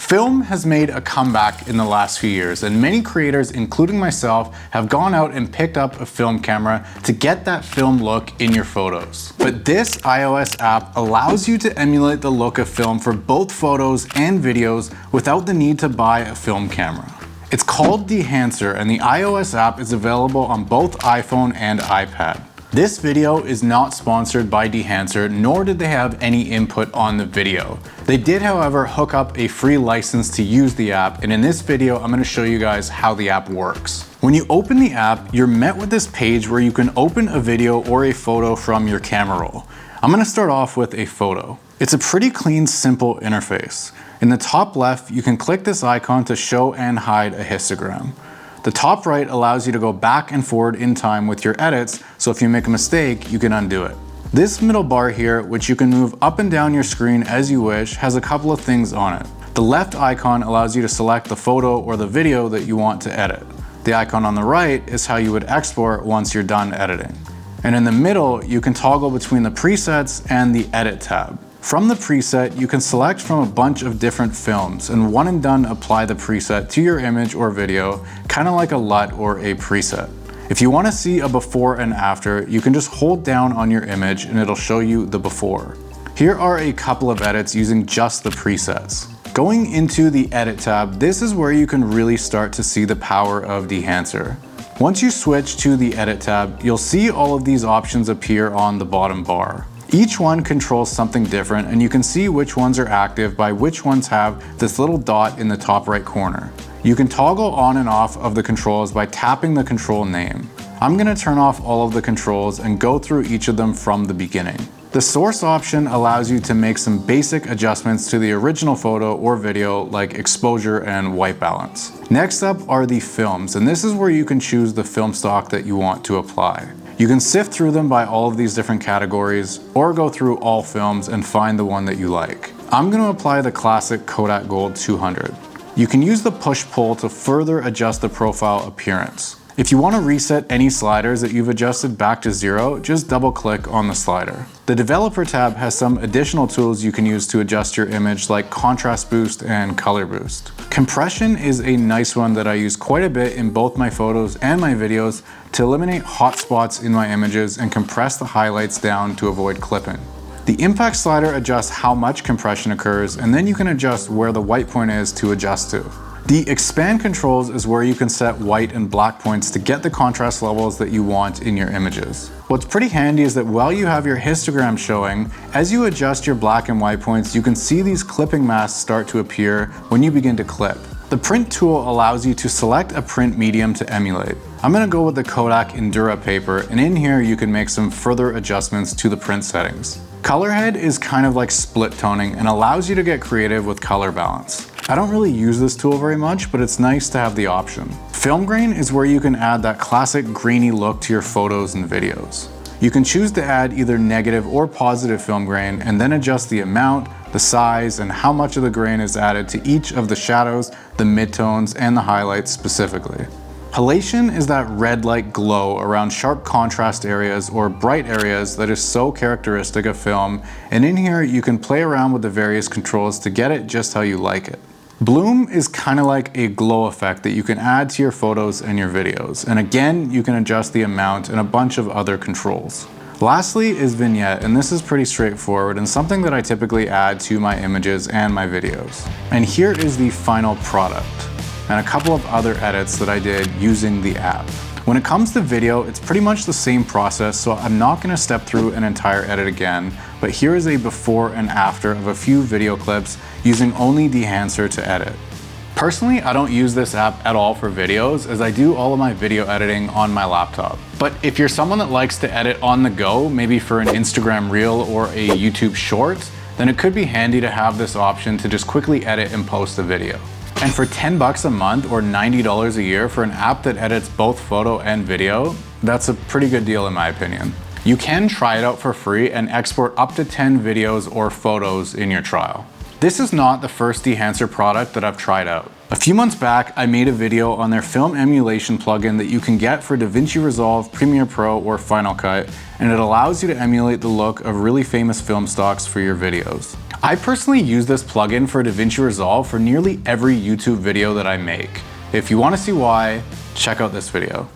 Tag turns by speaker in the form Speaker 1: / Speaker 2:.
Speaker 1: Film has made a comeback in the last few years, and many creators, including myself, have gone out and picked up a film camera to get that film look in your photos. But this iOS app allows you to emulate the look of film for both photos and videos without the need to buy a film camera. It's called Dehancer, and the iOS app is available on both iPhone and iPad. This video is not sponsored by Dehancer, nor did they have any input on the video. They did, however, hook up a free license to use the app, and in this video, I'm going to show you guys how the app works. When you open the app, you're met with this page where you can open a video or a photo from your camera roll. I'm going to start off with a photo. It's a pretty clean, simple interface. In the top left, you can click this icon to show and hide a histogram. The top right allows you to go back and forward in time with your edits, so if you make a mistake, you can undo it. This middle bar here, which you can move up and down your screen as you wish, has a couple of things on it. The left icon allows you to select the photo or the video that you want to edit. The icon on the right is how you would export once you're done editing. And in the middle, you can toggle between the presets and the edit tab. From the preset, you can select from a bunch of different films, and one and done apply the preset to your image or video, kind of like a LUT or a preset. If you want to see a before and after, you can just hold down on your image and it'll show you the before. Here are a couple of edits using just the presets. Going into the edit tab, this is where you can really start to see the power of Dehancer. Once you switch to the edit tab, you'll see all of these options appear on the bottom bar. Each one controls something different, and you can see which ones are active by which ones have this little dot in the top right corner. You can toggle on and off of the controls by tapping the control name. I'm going to turn off all of the controls and go through each of them from the beginning. The source option allows you to make some basic adjustments to the original photo or video, like exposure and white balance. Next up are the films, and this is where you can choose the film stock that you want to apply. You can sift through them by all of these different categories, or go through all films and find the one that you like. I'm going to apply the classic Kodak Gold 200. You can use the push-pull to further adjust the profile appearance. If you want to reset any sliders that you've adjusted back to 0, just double-click on the slider. The Developer tab has some additional tools you can use to adjust your image, like Contrast Boost and Color Boost. Compression is a nice one that I use quite a bit in both my photos and my videos to eliminate hot spots in my images and compress the highlights down to avoid clipping. The Impact slider adjusts how much compression occurs, and then you can adjust where the white point is to adjust to. The Expand controls is where you can set white and black points to get the contrast levels that you want in your images. What's pretty handy is that while you have your histogram showing, as you adjust your black and white points, you can see these clipping masks start to appear when you begin to clip. The Print tool allows you to select a print medium to emulate. I'm going to go with the Kodak Endura paper, and in here you can make some further adjustments to the print settings. Colorhead is kind of like split toning and allows you to get creative with color balance. I don't really use this tool very much, but it's nice to have the option. Film grain is where you can add that classic grainy look to your photos and videos. You can choose to add either negative or positive film grain and then adjust the amount, the size, and how much of the grain is added to each of the shadows, the midtones, and the highlights specifically. Halation is that red-like glow around sharp contrast areas or bright areas that is so characteristic of film, and in here you can play around with the various controls to get it just how you like it. Bloom is kind of like a glow effect that you can add to your photos and your videos, and again you can adjust the amount and a bunch of other controls. Lastly is Vignette, and this is pretty straightforward and something that I typically add to my images and my videos. And here is the final product, and a couple of other edits that I did using the app. When it comes to video, it's pretty much the same process, so I'm not going to step through an entire edit again, but here is a before and after of a few video clips using only Dehancer to edit. Personally, I don't use this app at all for videos, as I do all of my video editing on my laptop. But if you're someone that likes to edit on the go, maybe for an Instagram reel or a YouTube short, then it could be handy to have this option to just quickly edit and post a video. And for $10 a month or $90 a year for an app that edits both photo and video, that's a pretty good deal in my opinion. You can try it out for free and export up to 10 videos or photos in your trial. This is not the first Dehancer product that I've tried out. A few months back, I made a video on their film emulation plugin that you can get for DaVinci Resolve, Premiere Pro, or Final Cut, and it allows you to emulate the look of really famous film stocks for your videos. I personally use this plugin for DaVinci Resolve for nearly every YouTube video that I make. If you want to see why, check out this video.